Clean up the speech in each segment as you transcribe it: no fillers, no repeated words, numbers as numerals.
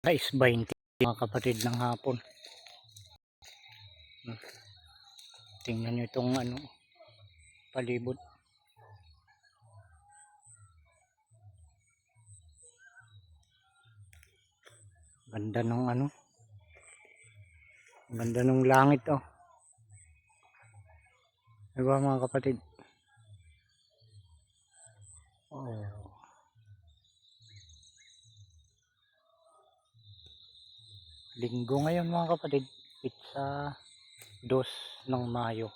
Guys, 20 mga kapatid ng hapon. Tingnan nyo itong palibot. Ganda ng ganda ng langit oh. Diba mga kapatid? Oh. Linggo ngayon mga kapatid, pizza 2 ng Mayo.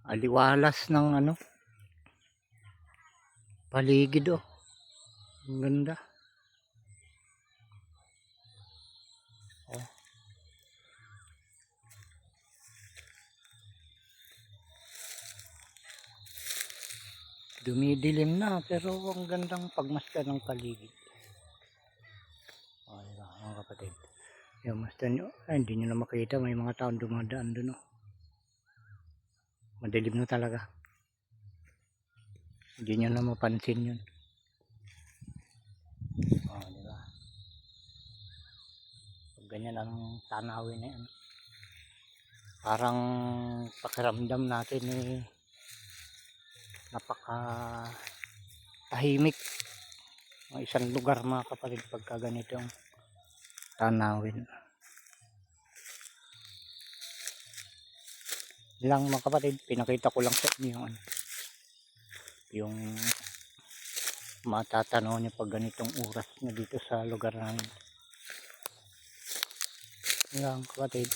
Aliwalas ng paligid oh. Ang ganda. Oh. Dumidilim na pero ang gandang pagmasdan ng paligid. Oh, diba, mga kapatid. Yung masdan nyo, hindi nyo na makita, may mga taon dumadaan dun oh. Madilim na talaga. Hindi nyo na mapansin yun. Oh, diba? Pag ganyan ang tanawin na yan. Parang pakiramdam natin napaka tahimik ng isang lugar mga kapatid pagka ganitong tanawin. Lang mga kapatid, pinakita ko lang sa inyo yung matatanaw niyo pag ganitong oras na dito sa lugar namin. Lang kapatid.